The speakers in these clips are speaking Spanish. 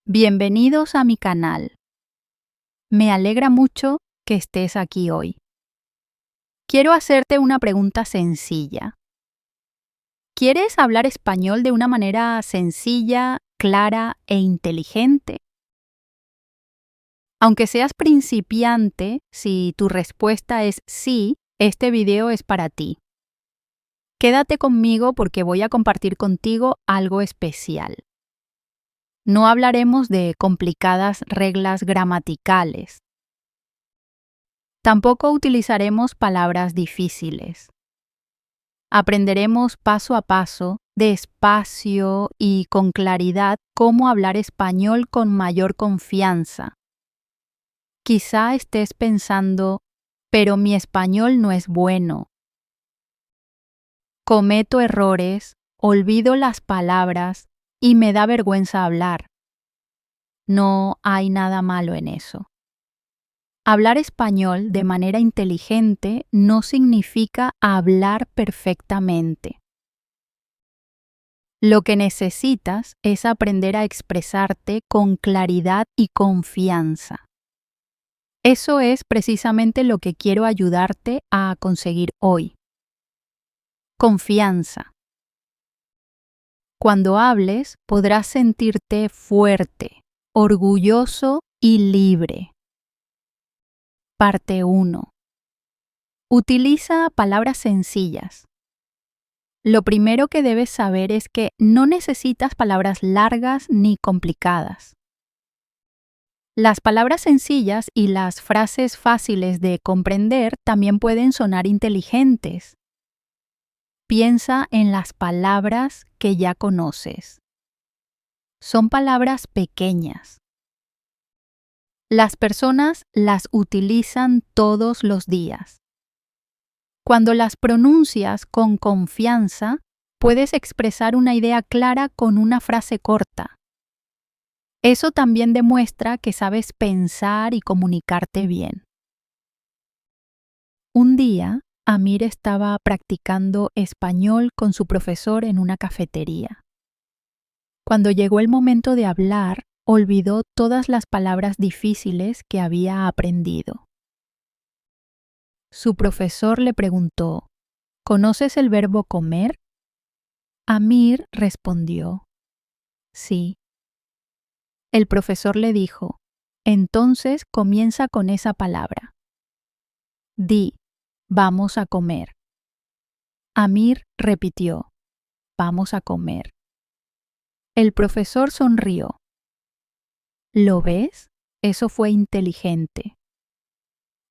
Bienvenidos a mi canal. Me alegra mucho que estés aquí hoy. Quiero hacerte una pregunta sencilla. ¿Quieres hablar español de una manera sencilla, clara e inteligente? Aunque seas principiante, si tu respuesta es sí, este video es para ti. Quédate conmigo porque voy a compartir contigo algo especial. No hablaremos de complicadas reglas gramaticales. Tampoco utilizaremos palabras difíciles. Aprenderemos paso a paso, despacio y con claridad cómo hablar español con mayor confianza. Quizá estés pensando, pero mi español no es bueno. Cometo errores, olvido las palabras y me da vergüenza hablar. No hay nada malo en eso. Hablar español de manera inteligente no significa hablar perfectamente. Lo que necesitas es aprender a expresarte con claridad y confianza. Eso es precisamente lo que quiero ayudarte a conseguir hoy. Confianza. Cuando hables, podrás sentirte fuerte, orgulloso y libre. Parte 1. Utiliza palabras sencillas. Lo primero que debes saber es que no necesitas palabras largas ni complicadas. Las palabras sencillas y las frases fáciles de comprender también pueden sonar inteligentes. Piensa en las palabras que ya conoces. Son palabras pequeñas. Las personas las utilizan todos los días. Cuando las pronuncias con confianza, puedes expresar una idea clara con una frase corta. Eso también demuestra que sabes pensar y comunicarte bien. Un día, Amir estaba practicando español con su profesor en una cafetería. Cuando llegó el momento de hablar, olvidó todas las palabras difíciles que había aprendido. Su profesor le preguntó, ¿conoces el verbo comer? Amir respondió, sí. El profesor le dijo, entonces comienza con esa palabra. Di, vamos a comer. Amir repitió, vamos a comer. El profesor sonrió. ¿Lo ves? Eso fue inteligente.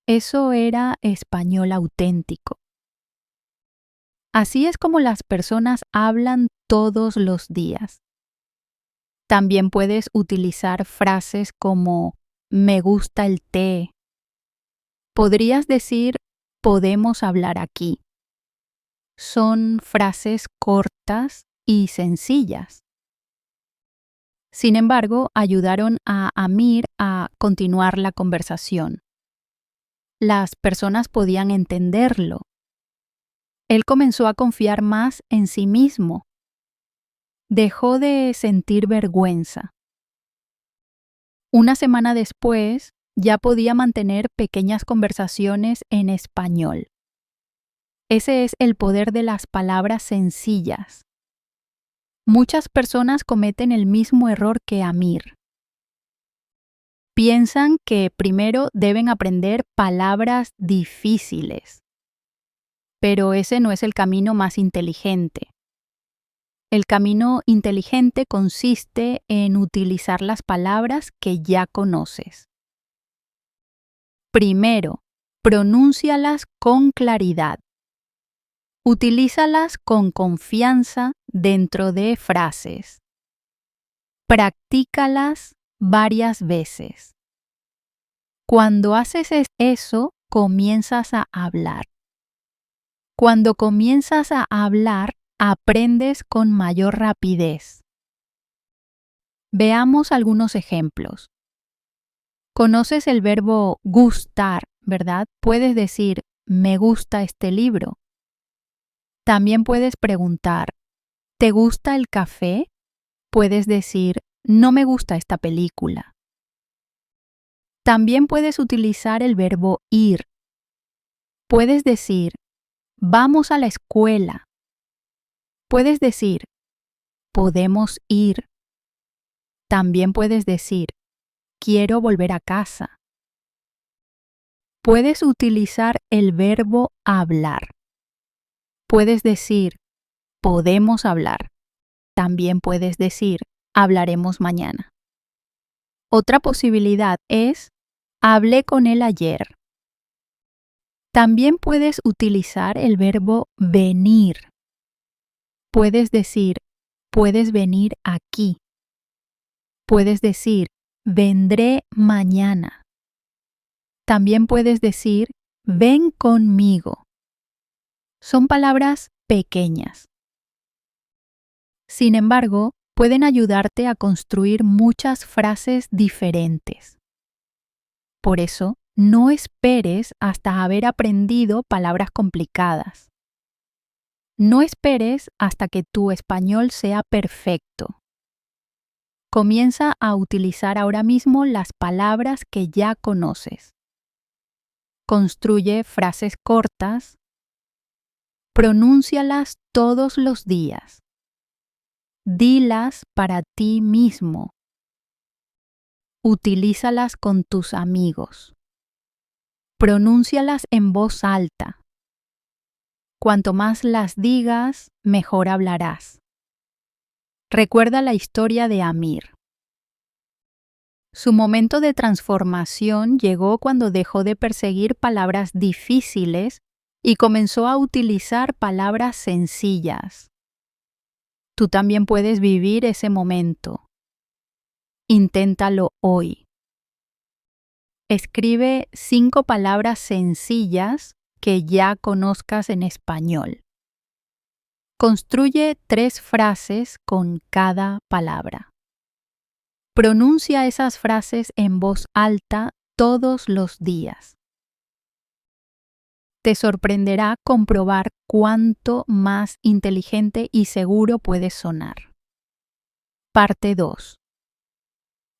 Eso era español auténtico. Así es como las personas hablan todos los días. También puedes utilizar frases como me gusta el té. Podrías decir podemos hablar aquí. Son frases cortas y sencillas. Sin embargo, ayudaron a Amir a continuar la conversación. Las personas podían entenderlo. Él comenzó a confiar más en sí mismo. Dejó de sentir vergüenza. Una semana después, ya podía mantener pequeñas conversaciones en español. Ese es el poder de las palabras sencillas. Muchas personas cometen el mismo error que Amir. Piensan que primero deben aprender palabras difíciles. Pero ese no es el camino más inteligente. El camino inteligente consiste en utilizar las palabras que ya conoces. Primero, pronúncialas con claridad. Utilízalas con confianza dentro de frases. Practícalas varias veces. Cuando haces eso, comienzas a hablar. Cuando comienzas a hablar, aprendes con mayor rapidez. Veamos algunos ejemplos. ¿Conoces el verbo gustar, verdad? Puedes decir, me gusta este libro. También puedes preguntar, ¿te gusta el café? Puedes decir, no me gusta esta película. También puedes utilizar el verbo ir. Puedes decir, vamos a la escuela. Puedes decir, podemos ir. También puedes decir, quiero volver a casa. Puedes utilizar el verbo hablar. Puedes decir, podemos hablar. También puedes decir, hablaremos mañana. Otra posibilidad es, hablé con él ayer. También puedes utilizar el verbo venir. Puedes decir, puedes venir aquí. Puedes decir, vendré mañana. También puedes decir, ven conmigo. Son palabras pequeñas. Sin embargo, pueden ayudarte a construir muchas frases diferentes. Por eso, no esperes hasta haber aprendido palabras complicadas. No esperes hasta que tu español sea perfecto. Comienza a utilizar ahora mismo las palabras que ya conoces. Construye frases cortas. Pronúncialas todos los días. Dilas para ti mismo. Utilízalas con tus amigos. Pronúncialas en voz alta. Cuanto más las digas, mejor hablarás. Recuerda la historia de Amir. Su momento de transformación llegó cuando dejó de perseguir palabras difíciles y comenzó a utilizar palabras sencillas. Tú también puedes vivir ese momento. Inténtalo hoy. Escribe 5 palabras sencillas que ya conozcas en español. Construye 3 frases con cada palabra. Pronuncia esas frases en voz alta todos los días. Te sorprenderá comprobar cuánto más inteligente y seguro puedes sonar. Parte 2.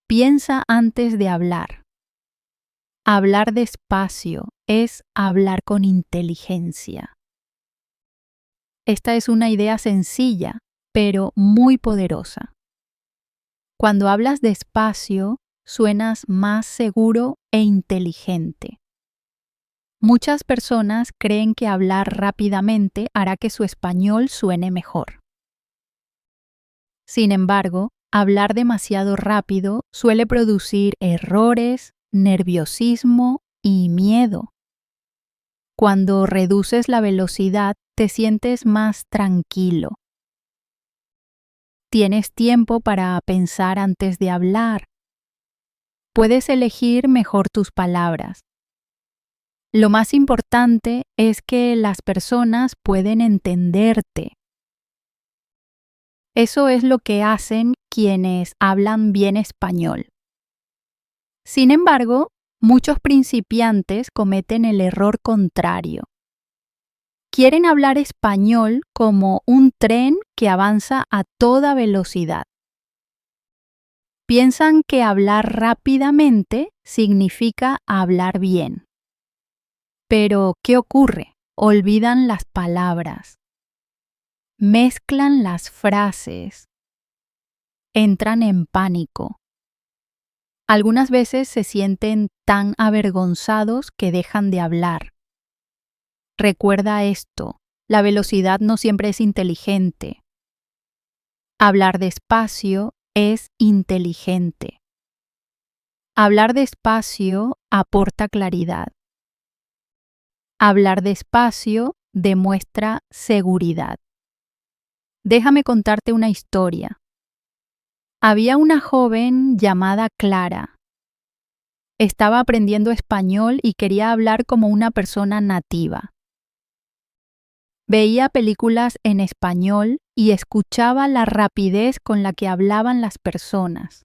Piensa antes de hablar. Hablar despacio es hablar con inteligencia. Esta es una idea sencilla, pero muy poderosa. Cuando hablas despacio, suenas más seguro e inteligente. Muchas personas creen que hablar rápidamente hará que su español suene mejor. Sin embargo, hablar demasiado rápido suele producir errores, nerviosismo y miedo. Cuando reduces la velocidad, te sientes más tranquilo. Tienes tiempo para pensar antes de hablar. Puedes elegir mejor tus palabras. Lo más importante es que las personas pueden entenderte. Eso es lo que hacen quienes hablan bien español. Sin embargo, muchos principiantes cometen el error contrario. Quieren hablar español como un tren que avanza a toda velocidad. Piensan que hablar rápidamente significa hablar bien. Pero, ¿qué ocurre? Olvidan las palabras. Mezclan las frases. Entran en pánico. Algunas veces se sienten tan avergonzados que dejan de hablar. Recuerda esto, la velocidad no siempre es inteligente. Hablar despacio es inteligente. Hablar despacio aporta claridad. Hablar despacio demuestra seguridad. Déjame contarte una historia. Había una joven llamada Clara. Estaba aprendiendo español y quería hablar como una persona nativa. Veía películas en español y escuchaba la rapidez con la que hablaban las personas.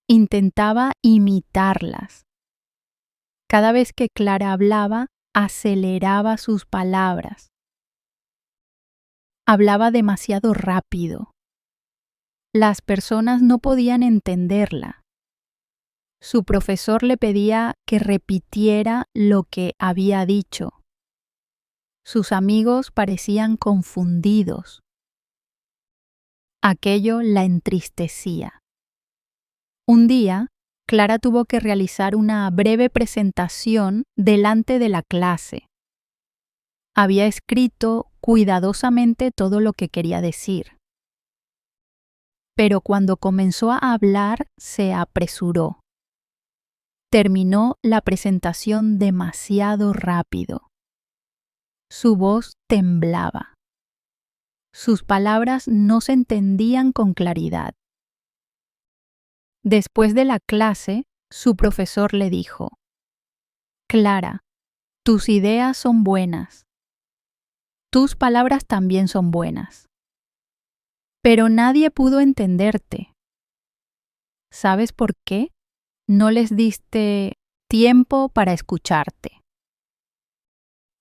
Intentaba imitarlas. Cada vez que Clara hablaba, aceleraba sus palabras. Hablaba demasiado rápido. Las personas no podían entenderla. Su profesor le pedía que repitiera lo que había dicho. Sus amigos parecían confundidos. Aquello la entristecía. Un día, Clara tuvo que realizar una breve presentación delante de la clase. Había escrito cuidadosamente todo lo que quería decir. Pero cuando comenzó a hablar, se apresuró. Terminó la presentación demasiado rápido. Su voz temblaba. Sus palabras no se entendían con claridad. Después de la clase, su profesor le dijo: Clara, tus ideas son buenas. Tus palabras también son buenas. Pero nadie pudo entenderte. ¿Sabes por qué? No les diste tiempo para escucharte.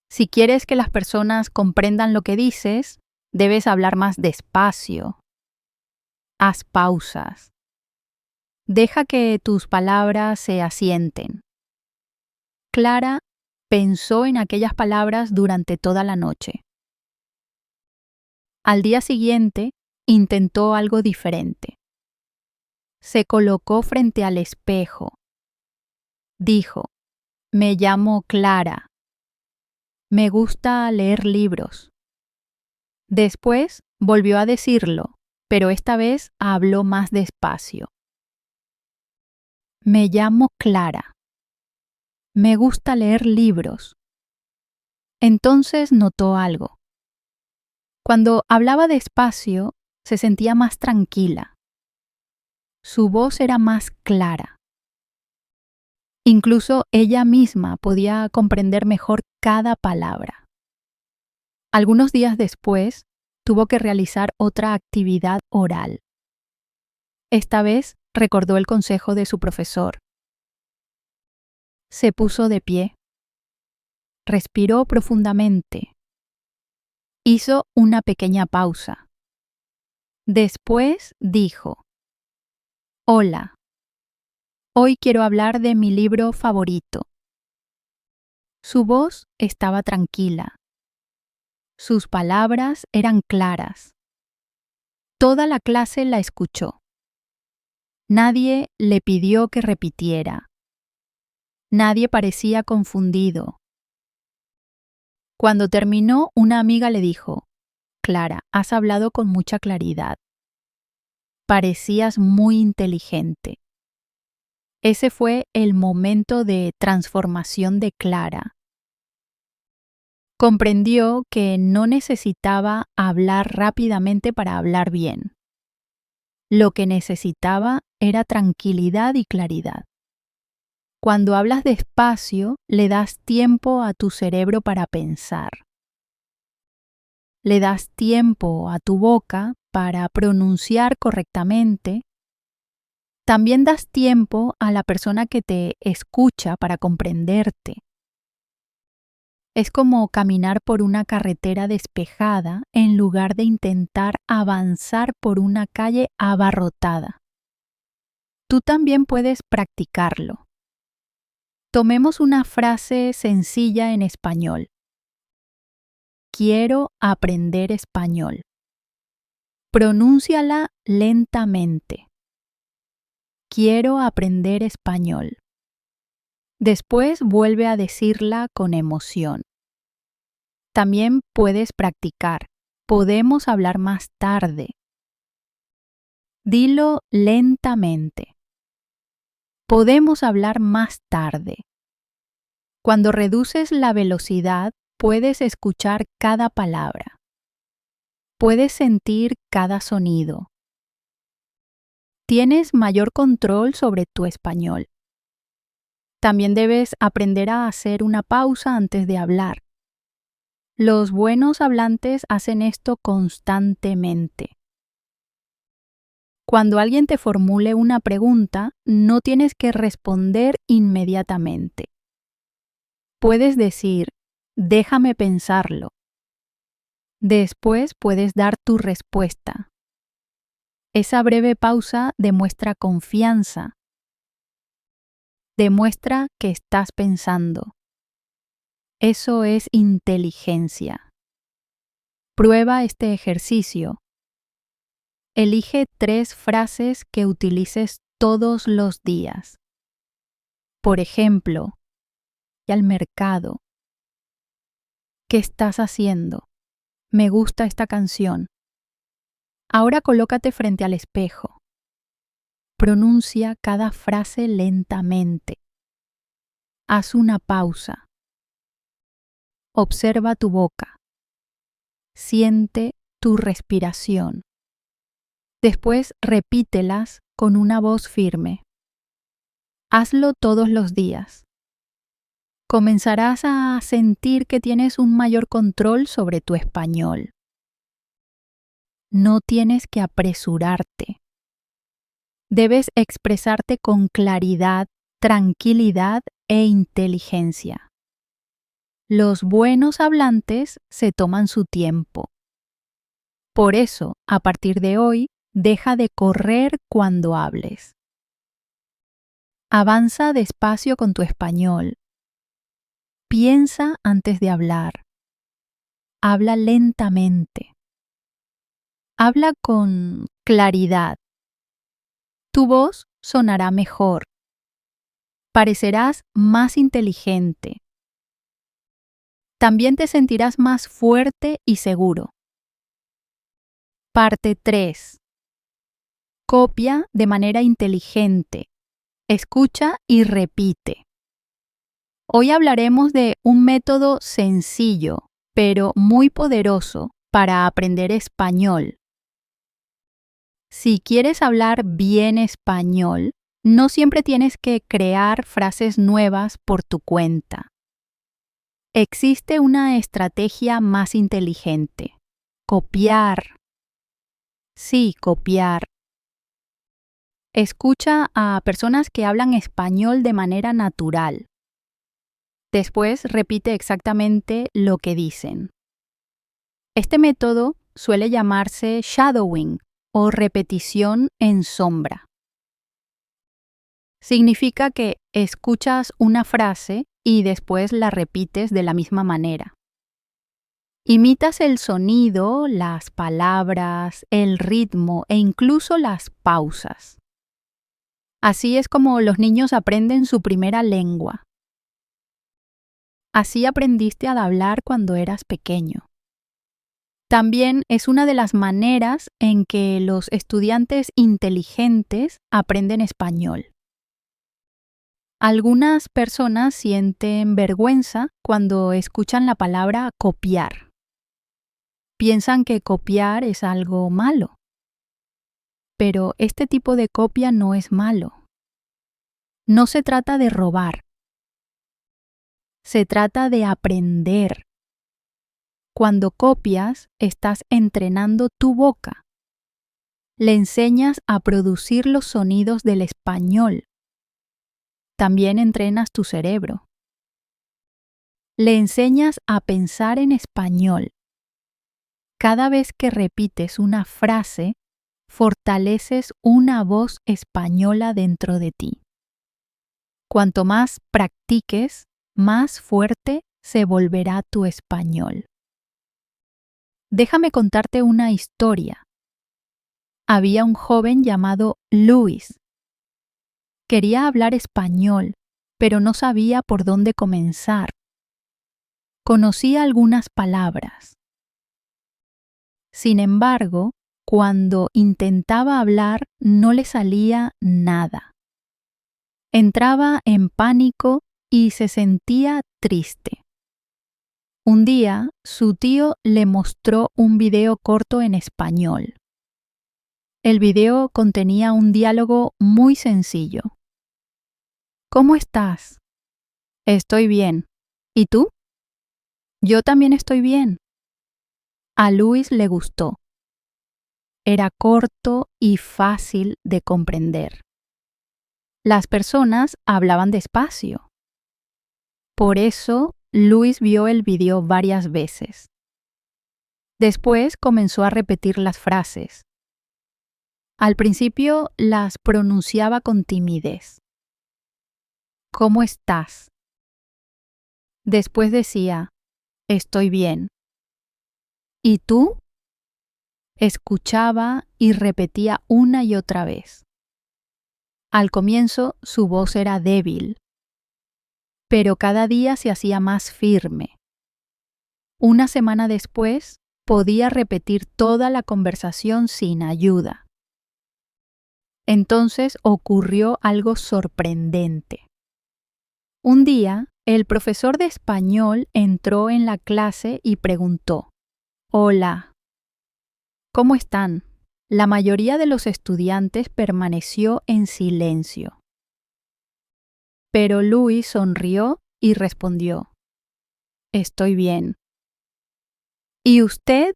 Si quieres que las personas comprendan lo que dices, debes hablar más despacio. Haz pausas. Deja que tus palabras se asienten. Clara pensó en aquellas palabras durante toda la noche. Al día siguiente, intentó algo diferente. Se colocó frente al espejo. Dijo: Me llamo Clara. Me gusta leer libros. Después volvió a decirlo, pero esta vez habló más despacio. Me llamo Clara. Me gusta leer libros. Entonces notó algo. Cuando hablaba despacio, se sentía más tranquila. Su voz era más clara. Incluso ella misma podía comprender mejor cada palabra. Algunos días después, tuvo que realizar otra actividad oral. Esta vez recordó el consejo de su profesor. Se puso de pie. Respiró profundamente. Hizo una pequeña pausa. Después dijo: Hola. Hoy quiero hablar de mi libro favorito. Su voz estaba tranquila. Sus palabras eran claras. Toda la clase la escuchó. Nadie le pidió que repitiera. Nadie parecía confundido. Cuando terminó, una amiga le dijo: Clara, has hablado con mucha claridad. Parecías muy inteligente. Ese fue el momento de transformación de Clara. Comprendió que no necesitaba hablar rápidamente para hablar bien. Lo que necesitaba era tranquilidad y claridad. Cuando hablas despacio, le das tiempo a tu cerebro para pensar. Le das tiempo a tu boca para pronunciar correctamente. También das tiempo a la persona que te escucha para comprenderte. Es como caminar por una carretera despejada en lugar de intentar avanzar por una calle abarrotada. Tú también puedes practicarlo. Tomemos una frase sencilla en español. Quiero aprender español. Pronúnciala lentamente. Quiero aprender español. Después vuelve a decirla con emoción. También puedes practicar. Podemos hablar más tarde. Dilo lentamente. Podemos hablar más tarde. Cuando reduces la velocidad, puedes escuchar cada palabra. Puedes sentir cada sonido. Tienes mayor control sobre tu español. También debes aprender a hacer una pausa antes de hablar. Los buenos hablantes hacen esto constantemente. Cuando alguien te formule una pregunta, no tienes que responder inmediatamente. Puedes decir: déjame pensarlo. Después puedes dar tu respuesta. Esa breve pausa demuestra confianza, demuestra que estás pensando. Eso es inteligencia. Prueba este ejercicio. Elige 3 frases que utilices todos los días. Por ejemplo, voy al mercado. ¿Qué estás haciendo? Me gusta esta canción. Ahora colócate frente al espejo. Pronuncia cada frase lentamente. Haz una pausa. Observa tu boca. Siente tu respiración. Después repítelas con una voz firme. Hazlo todos los días. Comenzarás a sentir que tienes un mayor control sobre tu español. No tienes que apresurarte. Debes expresarte con claridad, tranquilidad e inteligencia. Los buenos hablantes se toman su tiempo. Por eso, a partir de hoy, deja de correr cuando hables. Avanza despacio con tu español. Piensa antes de hablar. Habla lentamente. Habla con claridad. Tu voz sonará mejor. Parecerás más inteligente. También te sentirás más fuerte y seguro. Parte 3. Copia de manera inteligente. Escucha y repite. Hoy hablaremos de un método sencillo, pero muy poderoso para aprender español. Si quieres hablar bien español, no siempre tienes que crear frases nuevas por tu cuenta. Existe una estrategia más inteligente. Copiar. Sí, copiar. Escucha a personas que hablan español de manera natural. Después repite exactamente lo que dicen. Este método suele llamarse shadowing o repetición en sombra. Significa que escuchas una frase y después la repites de la misma manera. Imitas el sonido, las palabras, el ritmo e incluso las pausas. Así es como los niños aprenden su primera lengua. Así aprendiste a hablar cuando eras pequeño. También es una de las maneras en que los estudiantes inteligentes aprenden español. Algunas personas sienten vergüenza cuando escuchan la palabra copiar. Piensan que copiar es algo malo. Pero este tipo de copia no es malo. No se trata de robar. Se trata de aprender. Cuando copias, estás entrenando tu boca. Le enseñas a producir los sonidos del español. También entrenas tu cerebro. Le enseñas a pensar en español. Cada vez que repites una frase, fortaleces una voz española dentro de ti. Cuanto más practiques, más fuerte se volverá tu español. Déjame contarte una historia. Había un joven llamado Luis. Quería hablar español, pero no sabía por dónde comenzar. Conocía algunas palabras. Sin embargo, cuando intentaba hablar, no le salía nada. Entraba en pánico y se sentía triste. Un día, su tío le mostró un video corto en español. El video contenía un diálogo muy sencillo. ¿Cómo estás? Estoy bien. ¿Y tú? Yo también estoy bien. A Luis le gustó. Era corto y fácil de comprender. Las personas hablaban despacio. Por eso, Luis vio el video varias veces. Después comenzó a repetir las frases. Al principio las pronunciaba con timidez. ¿Cómo estás? Después decía, estoy bien. ¿Y tú? Escuchaba y repetía una y otra vez. Al comienzo su voz era débil, pero cada día se hacía más firme. Una semana después, podía repetir toda la conversación sin ayuda. Entonces ocurrió algo sorprendente. Un día, el profesor de español entró en la clase y preguntó, «Hola, ¿cómo están?» La mayoría de los estudiantes permaneció en silencio. Pero Luis sonrió y respondió, «Estoy bien». ¿Y usted?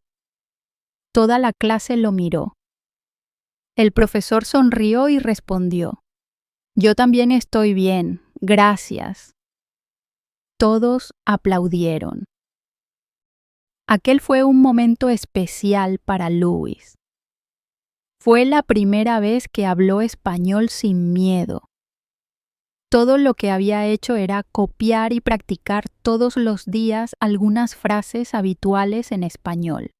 Toda la clase lo miró. El profesor sonrió y respondió, «Yo también estoy bien, gracias». Todos aplaudieron. Aquel fue un momento especial para Luis. Fue la primera vez que habló español sin miedo. Todo lo que había hecho era copiar y practicar todos los días algunas frases habituales en español.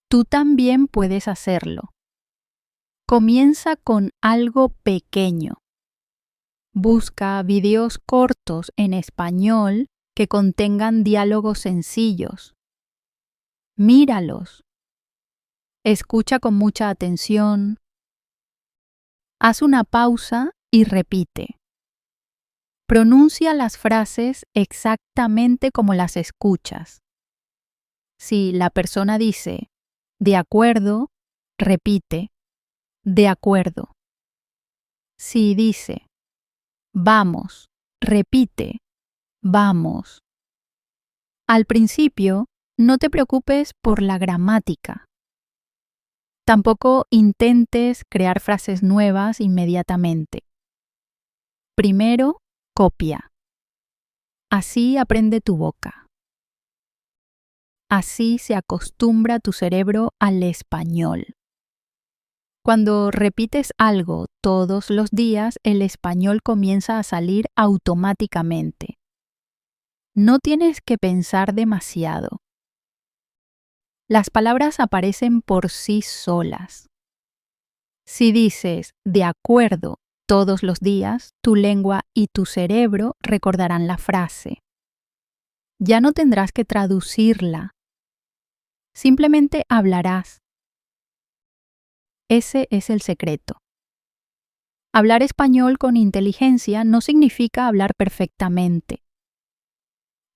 Tú también puedes hacerlo. Comienza con algo pequeño. Busca videos cortos en español que contengan diálogos sencillos. Míralos. Escucha con mucha atención. Haz una pausa y repite. Pronuncia las frases exactamente como las escuchas. Si la persona dice, de acuerdo, repite, de acuerdo. Si dice, vamos, repite, vamos. Al principio, no te preocupes por la gramática. Tampoco intentes crear frases nuevas inmediatamente. Primero, copia. Así aprende tu boca. Así se acostumbra tu cerebro al español. Cuando repites algo todos los días, el español comienza a salir automáticamente. No tienes que pensar demasiado. Las palabras aparecen por sí solas. Si dices de acuerdo todos los días, tu lengua y tu cerebro recordarán la frase. Ya no tendrás que traducirla. Simplemente hablarás. Ese es el secreto. Hablar español con inteligencia no significa hablar perfectamente.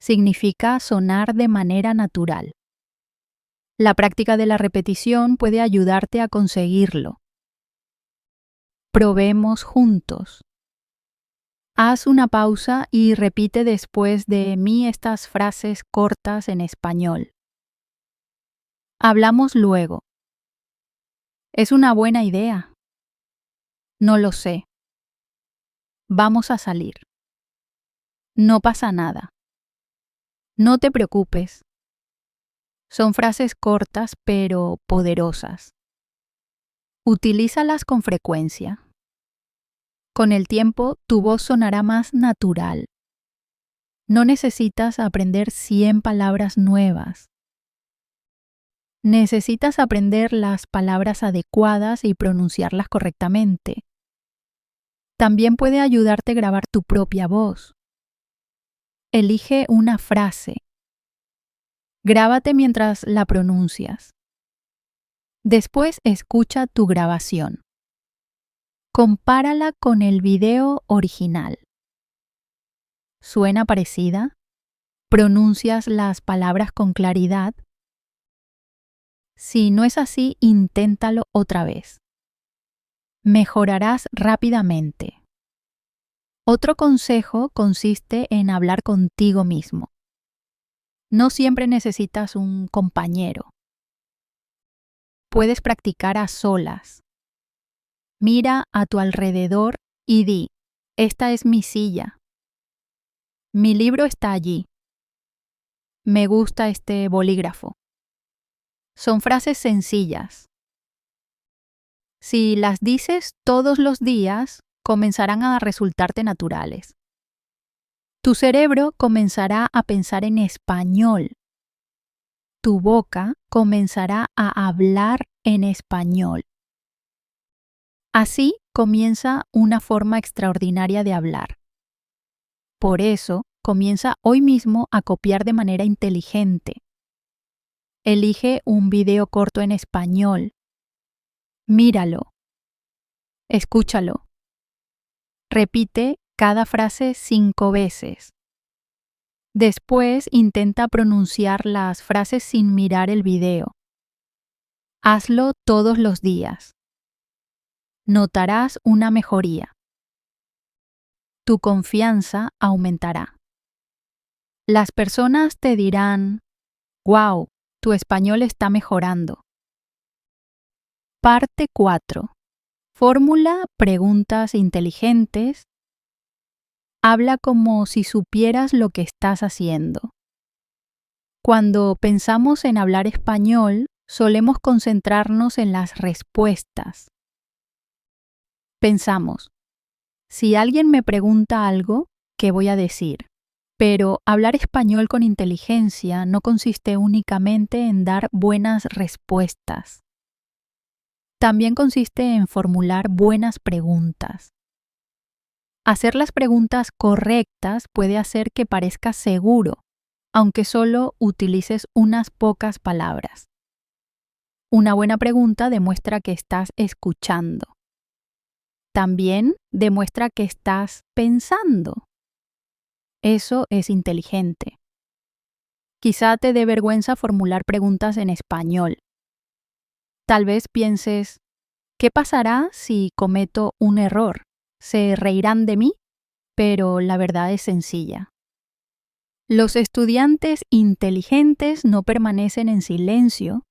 Significa sonar de manera natural. La práctica de la repetición puede ayudarte a conseguirlo. Probemos juntos. Haz una pausa y repite después de mí estas frases cortas en español. Hablamos luego. ¿Es una buena idea? No lo sé. Vamos a salir. No pasa nada. No te preocupes. Son frases cortas pero poderosas. Utilízalas con frecuencia. Con el tiempo, tu voz sonará más natural. No necesitas aprender 100 palabras nuevas. Necesitas aprender las palabras adecuadas y pronunciarlas correctamente. También puede ayudarte a grabar tu propia voz. Elige una frase. Grábate mientras la pronuncias. Después escucha tu grabación. Compárala con el video original. ¿Suena parecida? ¿Pronuncias las palabras con claridad? Si no es así, inténtalo otra vez. Mejorarás rápidamente. Otro consejo consiste en hablar contigo mismo. No siempre necesitas un compañero. Puedes practicar a solas. Mira a tu alrededor y di, esta es mi silla. Mi libro está allí. Me gusta este bolígrafo. Son frases sencillas. Si las dices todos los días, comenzarán a resultarte naturales. Tu cerebro comenzará a pensar en español. Tu boca comenzará a hablar en español. Así comienza una forma extraordinaria de hablar. Por eso, comienza hoy mismo a copiar de manera inteligente. Elige un video corto en español. Míralo. Escúchalo. Repite cada frase 5 veces. Después intenta pronunciar las frases sin mirar el video. Hazlo todos los días. Notarás una mejoría. Tu confianza aumentará. Las personas te dirán, «Wow, tu español está mejorando». Parte 4. Fórmula preguntas inteligentes. Habla como si supieras lo que estás haciendo. Cuando pensamos en hablar español, solemos concentrarnos en las respuestas. Pensamos, si alguien me pregunta algo, ¿qué voy a decir? Pero hablar español con inteligencia no consiste únicamente en dar buenas respuestas. También consiste en formular buenas preguntas. Hacer las preguntas correctas puede hacer que parezca seguro, aunque solo utilices unas pocas palabras. Una buena pregunta demuestra que estás escuchando. También demuestra que estás pensando. Eso es inteligente. Quizá te dé vergüenza formular preguntas en español. Tal vez pienses, ¿qué pasará si cometo un error? ¿Se reirán de mí? Pero la verdad es sencilla. Los estudiantes inteligentes no permanecen en silencio.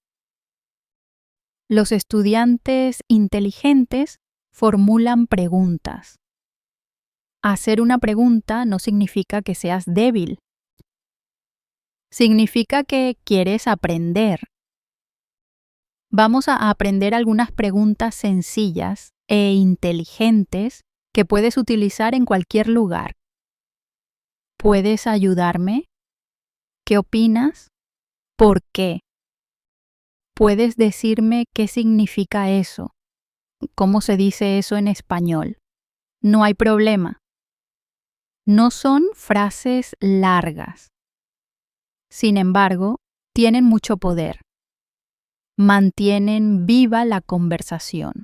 Los estudiantes inteligentes formulan preguntas. Hacer una pregunta no significa que seas débil. Significa que quieres aprender. Vamos a aprender algunas preguntas sencillas e inteligentes que puedes utilizar en cualquier lugar. ¿Puedes ayudarme? ¿Qué opinas? ¿Por qué? ¿Puedes decirme qué significa eso? ¿Cómo se dice eso en español? No hay problema. No son frases largas. Sin embargo, tienen mucho poder. Mantienen viva la conversación.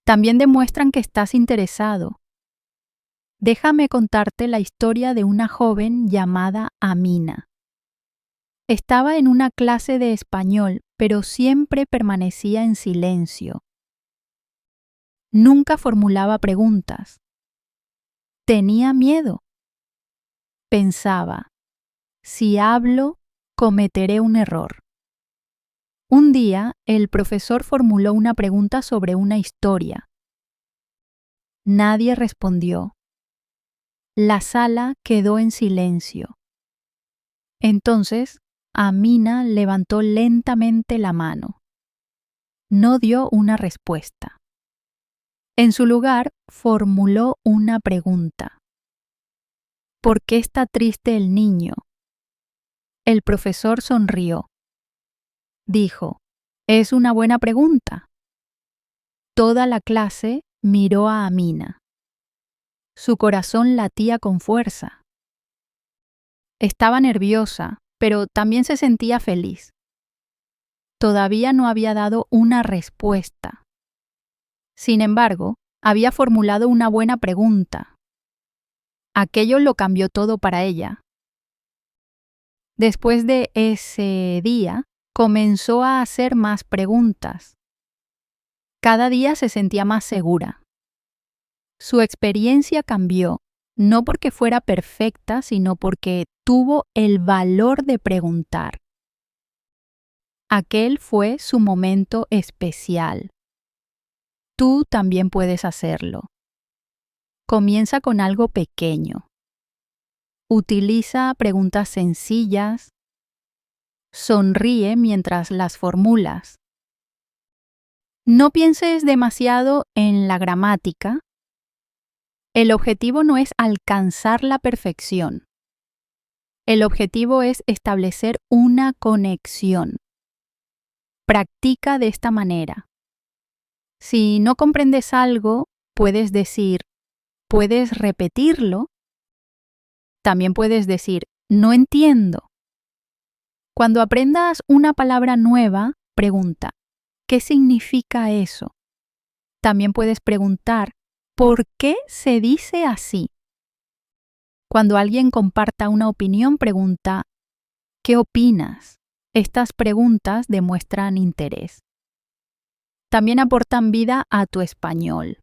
También demuestran que estás interesado. Déjame contarte la historia de una joven llamada Amina. Estaba en una clase de español, pero siempre permanecía en silencio. Nunca formulaba preguntas. Tenía miedo. Pensaba, si hablo, cometeré un error. Un día, el profesor formuló una pregunta sobre una historia. Nadie respondió. La sala quedó en silencio. Entonces, Amina levantó lentamente la mano. No dio una respuesta. En su lugar, formuló una pregunta. ¿Por qué está triste el niño? El profesor sonrió. Dijo, «Es una buena pregunta». Toda la clase miró a Amina. Su corazón latía con fuerza. Estaba nerviosa, pero también se sentía feliz. Todavía no había dado una respuesta. Sin embargo, había formulado una buena pregunta. Aquello lo cambió todo para ella. Después de ese día, comenzó a hacer más preguntas. Cada día se sentía más segura. Su experiencia cambió, no porque fuera perfecta, sino porque tuvo el valor de preguntar. Aquel fue su momento especial. Tú también puedes hacerlo. Comienza con algo pequeño. Utiliza preguntas sencillas. Sonríe mientras las formulas. No pienses demasiado en la gramática. El objetivo no es alcanzar la perfección. El objetivo es establecer una conexión. Practica de esta manera. Si no comprendes algo, puedes decir, ¿puedes repetirlo? También puedes decir, no entiendo. Cuando aprendas una palabra nueva, pregunta, ¿qué significa eso? También puedes preguntar, ¿por qué se dice así? Cuando alguien comparta una opinión, pregunta, ¿qué opinas? Estas preguntas demuestran interés. También aportan vida a tu español.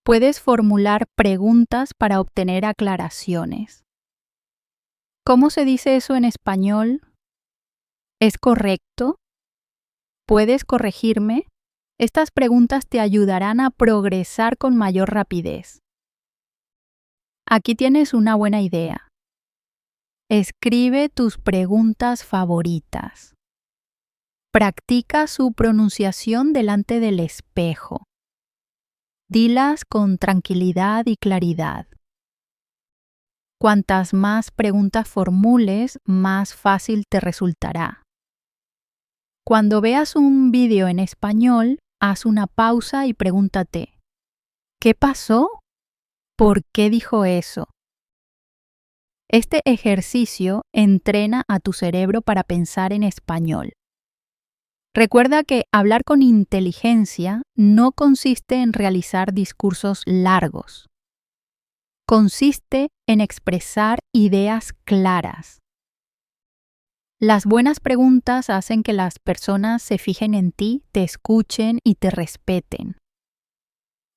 Puedes formular preguntas para obtener aclaraciones. ¿Cómo se dice eso en español? ¿Es correcto? ¿Puedes corregirme? Estas preguntas te ayudarán a progresar con mayor rapidez. Aquí tienes una buena idea. Escribe tus preguntas favoritas. Practica su pronunciación delante del espejo. Dilas con tranquilidad y claridad. Cuantas más preguntas formules, más fácil te resultará. Cuando veas un vídeo en español, haz una pausa y pregúntate, ¿qué pasó? ¿Por qué dijo eso? Este ejercicio entrena a tu cerebro para pensar en español. Recuerda que hablar con inteligencia no consiste en realizar discursos largos. Consiste en expresar ideas claras. Las buenas preguntas hacen que las personas se fijen en ti, te escuchen y te respeten.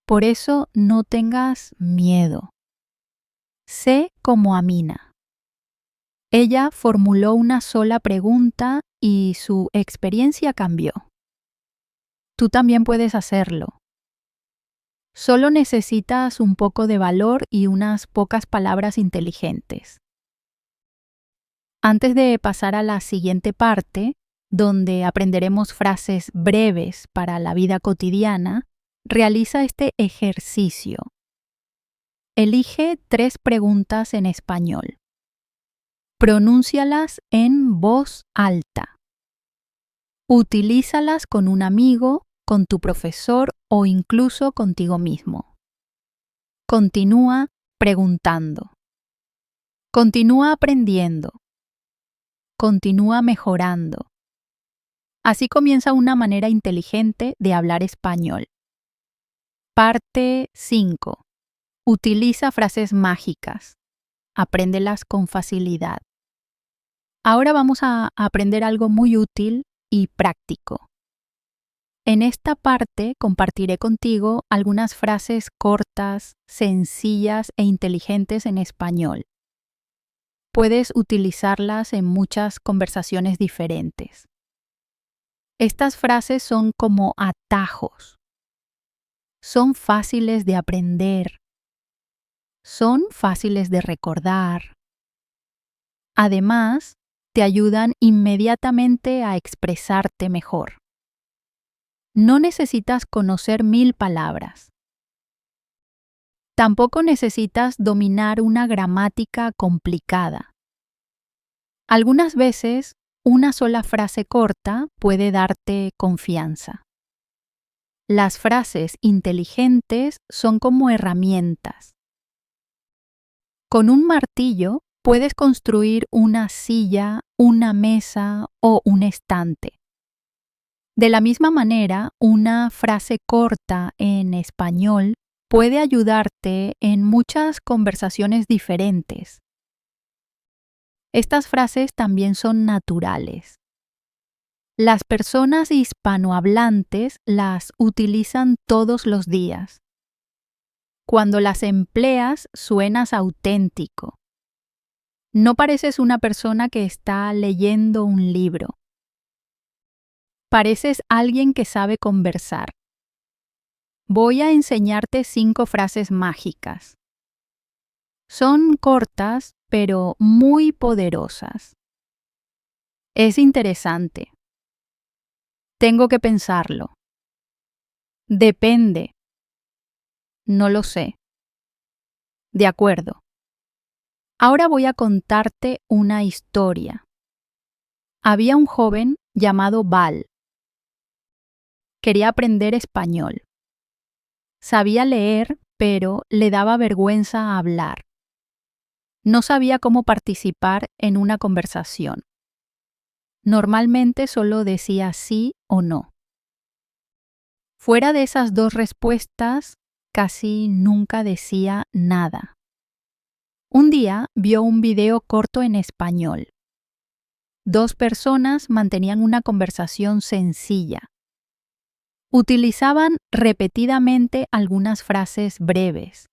Por eso no tengas miedo. Sé como Amina. Ella formuló una sola pregunta y su experiencia cambió. Tú también puedes hacerlo. Solo necesitas un poco de valor y unas pocas palabras inteligentes. Antes de pasar a la siguiente parte, donde aprenderemos frases breves para la vida cotidiana, realiza este ejercicio. Elige 3 preguntas en español. Pronúncialas en voz alta. Utilízalas con un amigo, con tu profesor o incluso contigo mismo. Continúa preguntando. Continúa aprendiendo. Continúa mejorando. Así comienza una manera inteligente de hablar español. Parte 5. Utiliza frases mágicas. Apréndelas con facilidad. Ahora vamos a aprender algo muy útil y práctico. En esta parte compartiré contigo algunas frases cortas, sencillas e inteligentes en español. Puedes utilizarlas en muchas conversaciones diferentes. Estas frases son como atajos. Son fáciles de aprender. Son fáciles de recordar. Además, te ayudan inmediatamente a expresarte mejor. No necesitas conocer 1000 palabras. Tampoco necesitas dominar una gramática complicada. Algunas veces, una sola frase corta puede darte confianza. Las frases inteligentes son como herramientas. Con un martillo puedes construir una silla, una mesa o un estante. De la misma manera, una frase corta en español puede ayudarte en muchas conversaciones diferentes. Estas frases también son naturales. Las personas hispanohablantes las utilizan todos los días. Cuando las empleas, suenas auténtico. No pareces una persona que está leyendo un libro. Pareces alguien que sabe conversar. Voy a enseñarte 5 frases mágicas. Son cortas, pero muy poderosas. Es interesante. Tengo que pensarlo. Depende. No lo sé. De acuerdo. Ahora voy a contarte una historia. Había un joven llamado Val. Quería aprender español. Sabía leer, pero le daba vergüenza hablar. No sabía cómo participar en una conversación. Normalmente solo decía sí o no. Fuera de esas dos respuestas, casi nunca decía nada. Un día vio un video corto en español. Dos personas mantenían una conversación sencilla. Utilizaban repetidamente algunas frases breves.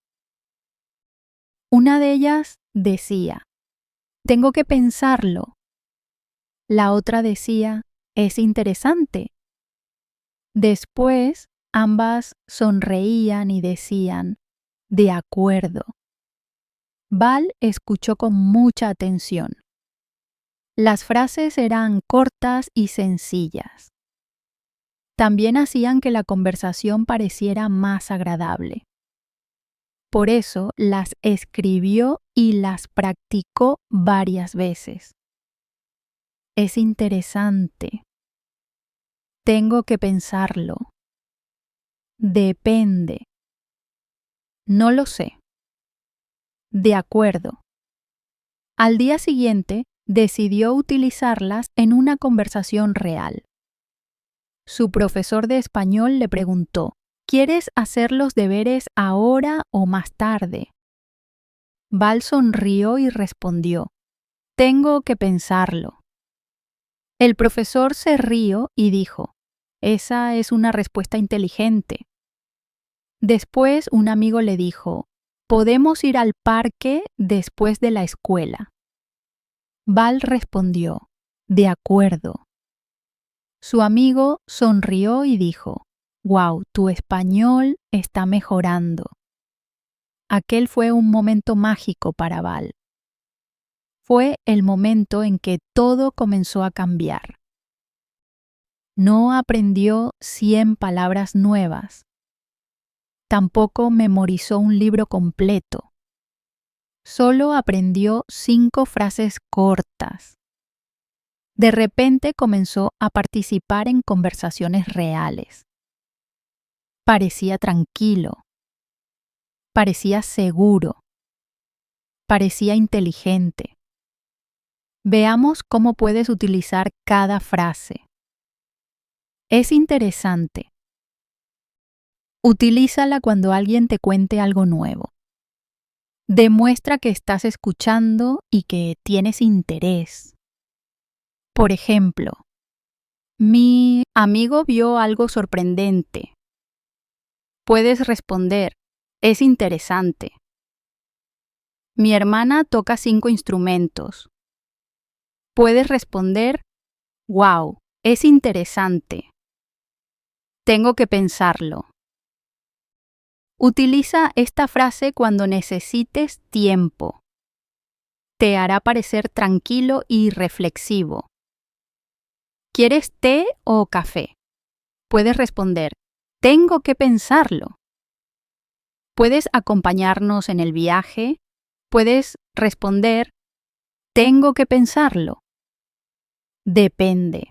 Una de ellas decía, tengo que pensarlo. La otra decía, es interesante. Después, ambas sonreían y decían, de acuerdo. Val escuchó con mucha atención. Las frases eran cortas y sencillas. También hacían que la conversación pareciera más agradable. Por eso las escribió y las practicó varias veces. Es interesante. Tengo que pensarlo. Depende. No lo sé. De acuerdo. Al día siguiente, decidió utilizarlas en una conversación real. Su profesor de español le preguntó, ¿quieres hacer los deberes ahora o más tarde? Val sonrió y respondió, tengo que pensarlo. El profesor se rió y dijo, esa es una respuesta inteligente. Después un amigo le dijo, podemos ir al parque después de la escuela. Val respondió, de acuerdo. Su amigo sonrió y dijo, wow, tu español está mejorando. Aquel fue un momento mágico para Val. Fue el momento en que todo comenzó a cambiar. No aprendió 100 palabras nuevas. Tampoco memorizó un libro completo. Solo aprendió 5 frases cortas. De repente comenzó a participar en conversaciones reales. Parecía tranquilo. Parecía seguro. Parecía inteligente. Veamos cómo puedes utilizar cada frase. Es interesante. Utilízala cuando alguien te cuente algo nuevo. Demuestra que estás escuchando y que tienes interés. Por ejemplo, mi amigo vio algo sorprendente. Puedes responder, es interesante. Mi hermana toca 5 instrumentos. Puedes responder, wow, es interesante. Tengo que pensarlo. Utiliza esta frase cuando necesites tiempo. Te hará parecer tranquilo y reflexivo. ¿Quieres té o café? Puedes responder, tengo que pensarlo. Puedes acompañarnos en el viaje. Puedes responder, tengo que pensarlo. Depende.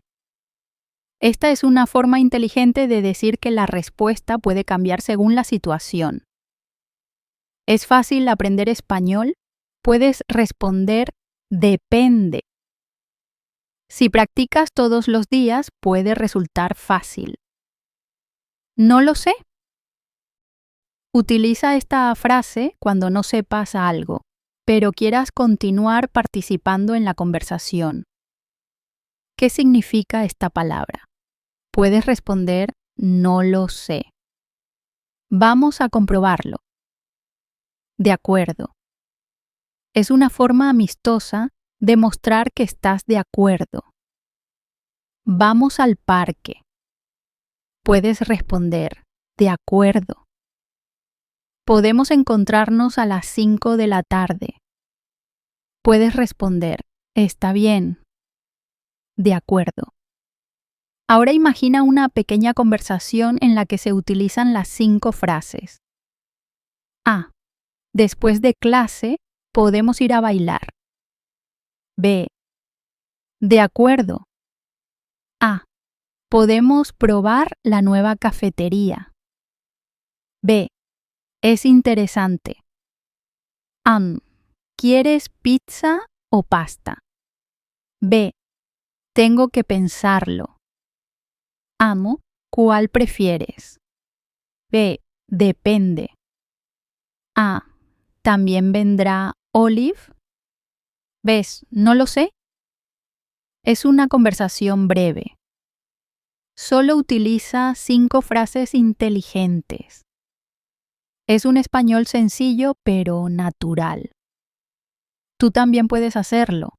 Esta es una forma inteligente de decir que la respuesta puede cambiar según la situación. ¿Es fácil aprender español? Puedes responder, depende. Si practicas todos los días, puede resultar fácil. No lo sé. Utiliza esta frase cuando no sepas algo, pero quieras continuar participando en la conversación. ¿Qué significa esta palabra? Puedes responder, no lo sé. Vamos a comprobarlo. De acuerdo. Es una forma amistosa de mostrar que estás de acuerdo. Vamos al parque. Puedes responder, de acuerdo. Podemos encontrarnos a las 5 de la tarde. Puedes responder, está bien. De acuerdo. Ahora imagina una pequeña conversación en la que se utilizan las 5 frases. A. Después de clase, podemos ir a bailar. B. De acuerdo. A. Podemos probar la nueva cafetería. B. Es interesante. ¿Quieres pizza o pasta? B. Tengo que pensarlo. Amo, ¿cuál prefieres? B. Depende. A. ¿También vendrá Olive? ¿Ves? No lo sé. Es una conversación breve. Solo utiliza 5 frases inteligentes. Es un español sencillo pero natural. Tú también puedes hacerlo.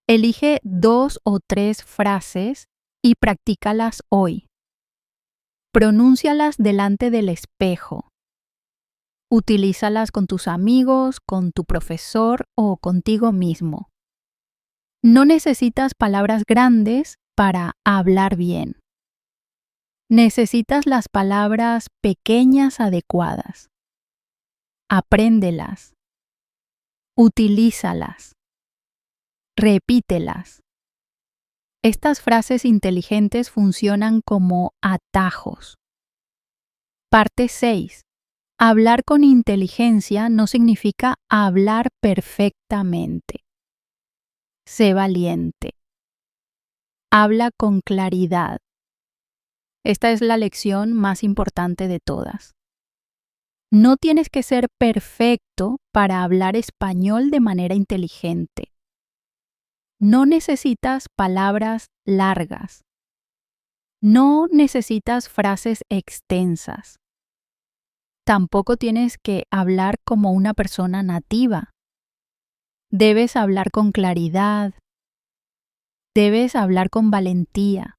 Elige 2 o 3 frases y practícalas hoy. Pronúncialas delante del espejo. Utilízalas con tus amigos, con tu profesor o contigo mismo. No necesitas palabras grandes para hablar bien. Necesitas las palabras pequeñas adecuadas. Apréndelas. Utilízalas. Repítelas. Estas frases inteligentes funcionan como atajos. Parte 6. Hablar con inteligencia no significa hablar perfectamente. Sé valiente. Habla con claridad. Esta es la lección más importante de todas. No tienes que ser perfecto para hablar español de manera inteligente. No necesitas palabras largas. No necesitas frases extensas. Tampoco tienes que hablar como una persona nativa. Debes hablar con claridad. Debes hablar con valentía.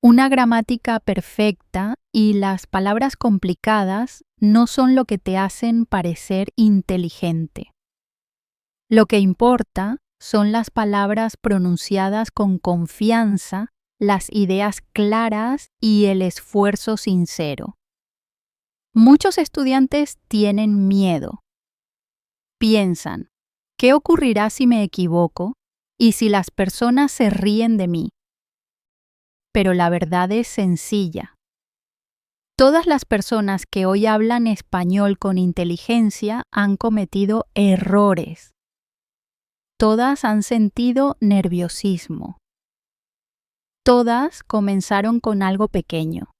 Una gramática perfecta y las palabras complicadas no son lo que te hacen parecer inteligente. Lo que importa son las palabras pronunciadas con confianza, las ideas claras y el esfuerzo sincero. Muchos estudiantes tienen miedo. Piensan, ¿qué ocurrirá si me equivoco y si las personas se ríen de mí? Pero la verdad es sencilla. Todas las personas que hoy hablan español con inteligencia han cometido errores. Todas han sentido nerviosismo. Todas comenzaron con algo pequeño.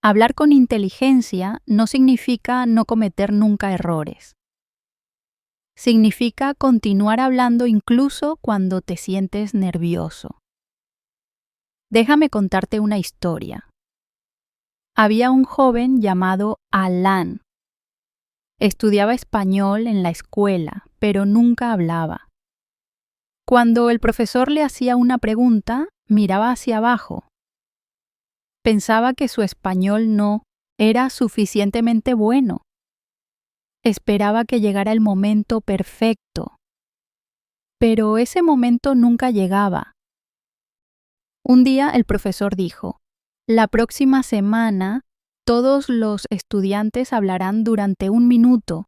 Hablar con inteligencia no significa no cometer nunca errores. Significa continuar hablando incluso cuando te sientes nervioso. Déjame contarte una historia. Había un joven llamado Alan. Estudiaba español en la escuela, pero nunca hablaba. Cuando el profesor le hacía una pregunta, miraba hacia abajo. Pensaba que su español no era suficientemente bueno. Esperaba que llegara el momento perfecto. Pero ese momento nunca llegaba. Un día el profesor dijo: la próxima semana todos los estudiantes hablarán durante 1 minuto.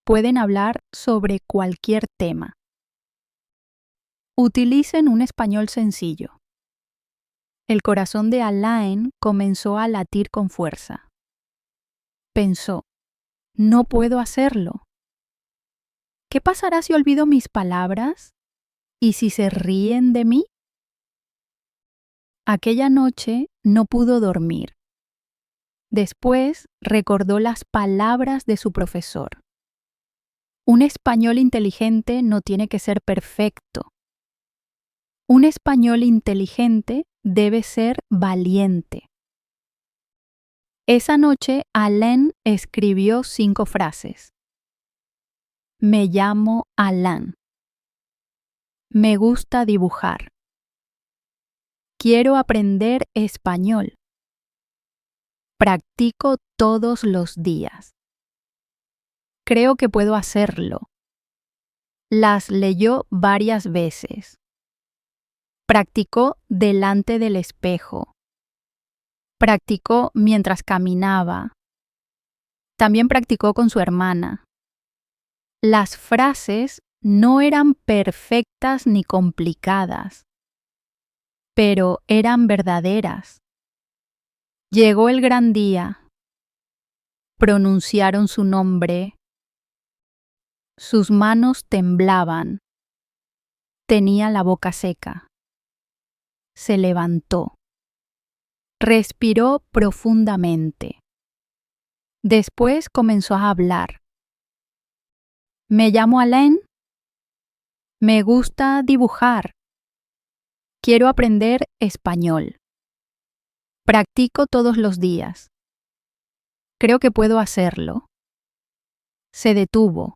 Pueden hablar sobre cualquier tema. Utilicen un español sencillo. El corazón de Alain comenzó a latir con fuerza. Pensó, no puedo hacerlo. ¿Qué pasará si olvido mis palabras? ¿Y si se ríen de mí? Aquella noche no pudo dormir. Después recordó las palabras de su profesor. Un español inteligente no tiene que ser perfecto. Un español inteligente debe ser valiente. Esa noche, Alain escribió 5 frases. Me llamo Alain. Me gusta dibujar. Quiero aprender español. Practico todos los días. Creo que puedo hacerlo. Las leyó varias veces. Practicó delante del espejo. Practicó mientras caminaba. También practicó con su hermana. Las frases no eran perfectas ni complicadas, pero eran verdaderas. Llegó el gran día. Pronunciaron su nombre. Sus manos temblaban. Tenía la boca seca. Se levantó. Respiró profundamente. Después comenzó a hablar. Me llamo Alain. Me gusta dibujar. Quiero aprender español. Practico todos los días. Creo que puedo hacerlo. Se detuvo.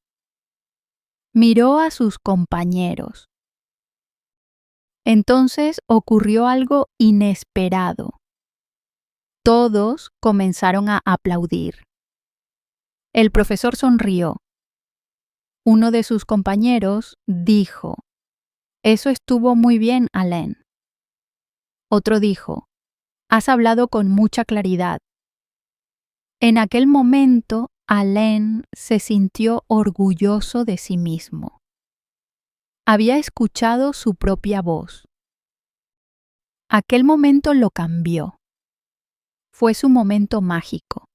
Miró a sus compañeros. Entonces ocurrió algo inesperado. Todos comenzaron a aplaudir. El profesor sonrió. Uno de sus compañeros dijo: «Eso estuvo muy bien, Alain». Otro dijo: «Has hablado con mucha claridad». En aquel momento, Alain se sintió orgulloso de sí mismo. Había escuchado su propia voz. Aquel momento lo cambió. Fue su momento mágico.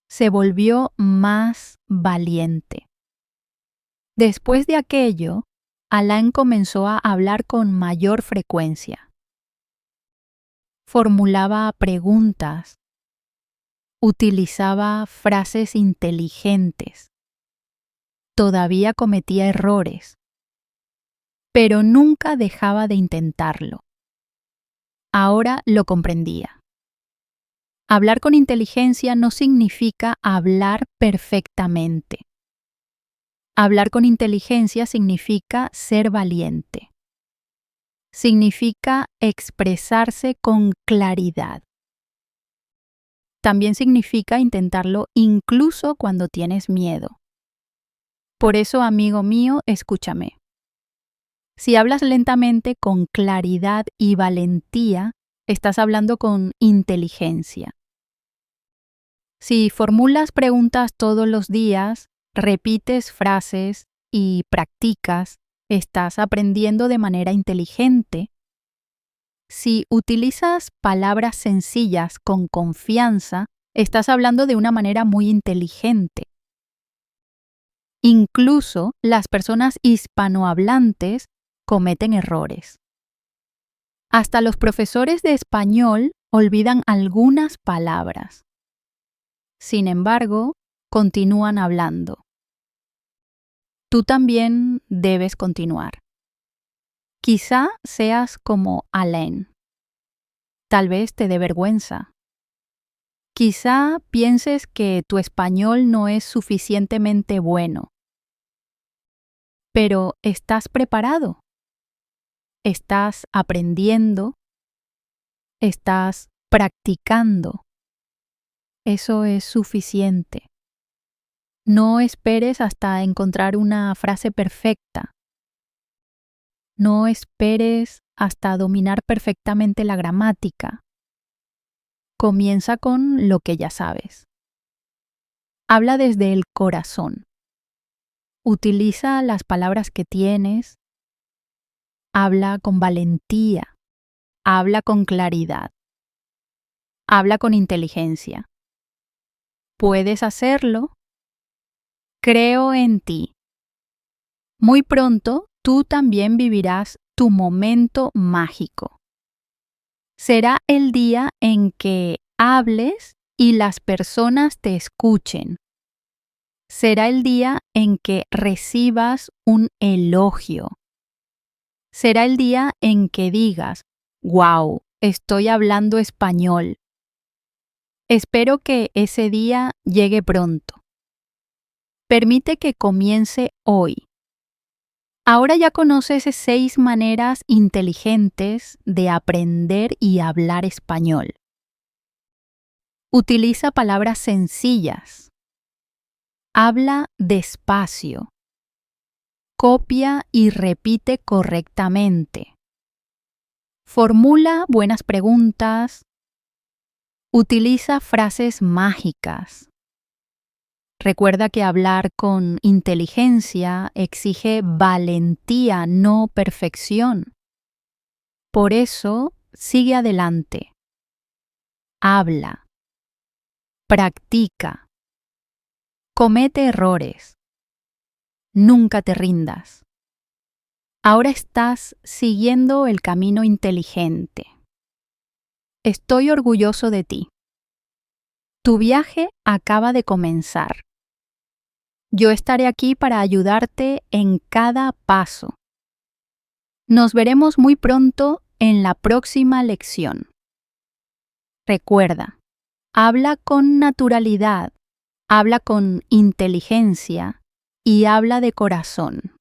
Se volvió más valiente. Después de aquello, Alain comenzó a hablar con mayor frecuencia. Formulaba preguntas. Utilizaba frases inteligentes. Todavía cometía errores, pero nunca dejaba de intentarlo. Ahora lo comprendía. Hablar con inteligencia no significa hablar perfectamente. Hablar con inteligencia significa ser valiente. Significa expresarse con claridad. También significa intentarlo incluso cuando tienes miedo. Por eso, amigo mío, escúchame. Si hablas lentamente con claridad y valentía, estás hablando con inteligencia. Si formulas preguntas todos los días, repites frases y practicas, estás aprendiendo de manera inteligente. Si utilizas palabras sencillas con confianza, estás hablando de una manera muy inteligente. Incluso las personas hispanohablantes cometen errores. Hasta los profesores de español olvidan algunas palabras. Sin embargo, continúan hablando. Tú también debes continuar. Quizá seas como Alain. Tal vez te dé vergüenza. Quizá pienses que tu español no es suficientemente bueno. Pero ¿estás preparado? ¿Estás aprendiendo? ¿Estás practicando? Eso es suficiente. No esperes hasta encontrar una frase perfecta. No esperes hasta dominar perfectamente la gramática. Comienza con lo que ya sabes. Habla desde el corazón. Utiliza las palabras que tienes. Habla con valentía. Habla con claridad. Habla con inteligencia. Puedes hacerlo. Creo en ti. Muy pronto, tú también vivirás tu momento mágico. Será el día en que hables y las personas te escuchen. Será el día en que recibas un elogio. Será el día en que digas: «Wow, estoy hablando español». Espero que ese día llegue pronto. Permite que comience hoy. Ahora ya conoces 6 maneras inteligentes de aprender y hablar español. Utiliza palabras sencillas. Habla despacio. Copia y repite correctamente. Formula buenas preguntas. Utiliza frases mágicas. Recuerda que hablar con inteligencia exige valentía, no perfección. Por eso, sigue adelante. Habla. Practica. Comete errores. Nunca te rindas. Ahora estás siguiendo el camino inteligente. Estoy orgulloso de ti. Tu viaje acaba de comenzar. Yo estaré aquí para ayudarte en cada paso. Nos veremos muy pronto en la próxima lección. Recuerda, habla con naturalidad, habla con inteligencia y habla de corazón.